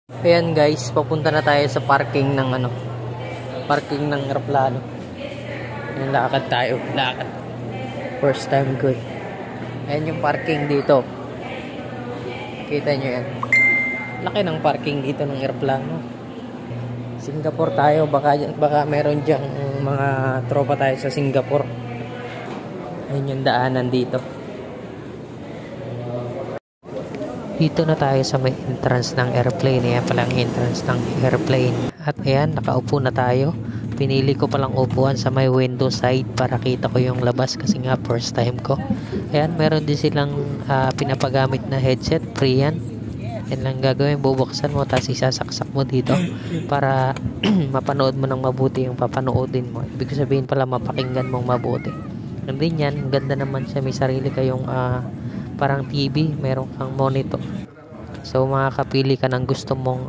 Ayan guys, papunta na tayo sa parking ng parking ng eroplano. Ayan, lakad tayo, lakad. First time ko eh. Ayan yung parking dito. Kita nyo yan. Laki ng parking dito ng eroplano. Singapore tayo, baka meron dyang mga tropa tayo sa Singapore. Ayan yung daanan dito. Dito na tayo sa may entrance ng airplane. Ayan palang entrance ng airplane. At ayan, nakaupo na tayo. Pinili ko palang upuan sa may window side para kita ko yung labas kasi nga first time ko. Ayan, meron din silang pinapagamit na headset. Free yan. Yan lang gagawin. Bubuksan mo tapos isasaksak mo dito para mapanood mo ng mabuti yung papanoodin mo. Ibig sabihin pala mapakinggan mong mabuti. And din yan, ganda naman siya. May sarili kayong parang TV, meron kang monitor. So makakapili ka ng gusto mong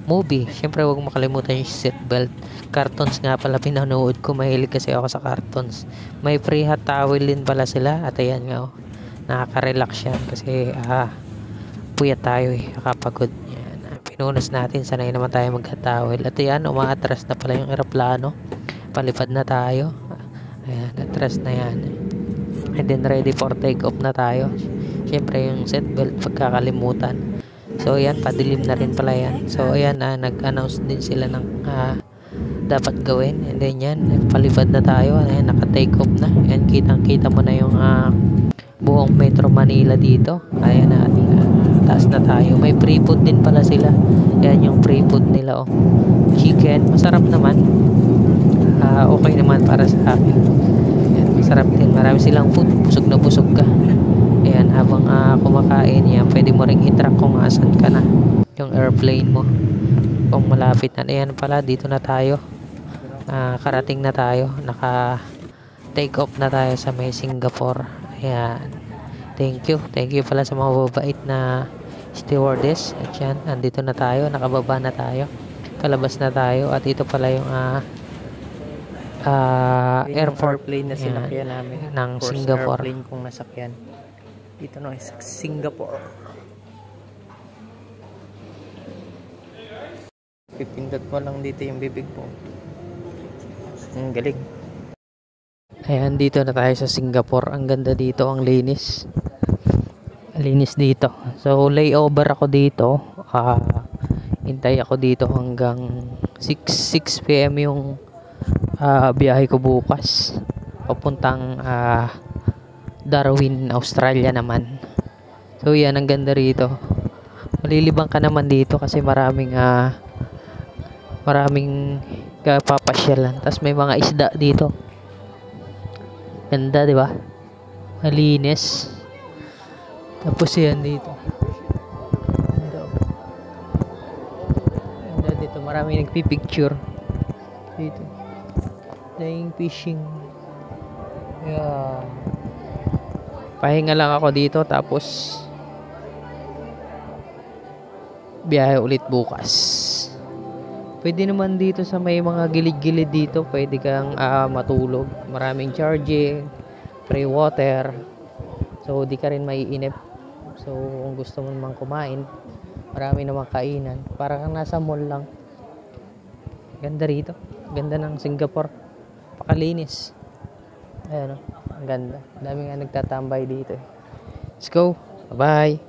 movie. Siyempre huwag makalimutan yung seatbelt. Cartoons nga pala pinanood ko, mahilig kasi ako sa cartoons. May free hot towel din pala sila. At ayan nga nakaka-relax yan kasi puyat tayo nakapagod. Yan, pinunas natin, sanay naman tayo mag-hot towel. At ayan, umaatras na pala yung eroplano. Palipad na tayo. Ayan, atras na yan. And then ready for take off na tayo. Syempre yung seatbelt pagkakalimutan. So ayan, padilim na rin pala yan. So ayan, nag-announce din sila ng dapat gawin. And then yan, palipad na tayo. Ayan, naka-take off na. Ayan, kitang-kita mo na yung buong Metro Manila dito. Ayan na, taas na tayo. May free food din pala sila. Ayan yung free food nila. Chicken, masarap naman. Okay naman para sa akin. Sarap din, marami silang food, busog na busog ka. Ayan, habang kumakain yan, pwede mo ring i-track kung asan ka na yung airplane mo kung malapit na. Ayan pala, dito na tayo, karating na tayo, naka take off na tayo sa may Singapore. Ayan, thank you pala sa mga babait na stewardess. At yan, andito na tayo, nakababa na tayo, palabas na tayo. At ito pala yung airplane na sinakyan namin ng Singapore. Airplane kong nasakyan dito no, Singapore. Pipindot mo lang dito yung bibig mo. Ang galing. Ayan, dito na tayo sa Singapore. Ang ganda dito, ang linis. Linis dito. So layover ako dito. Hintay ako dito hanggang 6 PM yung biyahe ko bukas papuntang Darwin, Australia naman. So yan, ang ganda rito. Malilibang ka naman dito kasi maraming kapapasyalan. Tapos may mga isda dito. Ganda, di ba? Malinis. Tapos yan dito. Ganda dito. Maraming nagpipicture dito. Flying fishing. Yeah. Pahinga lang ako dito tapos biyahe ulit bukas. Pwede naman dito sa may mga gilid-gilid dito, pwede kang matulog. Maraming charging, free water. So di ka rin maiinip. So kung gusto mo naman kumain, marami namang kainan. Para kang nasa mall lang. Ganda rito. Ganda ng Singapore. Pakalinis. Ayan, ang ganda. Dami nga nagtatambay dito. Let's go. Bye-bye.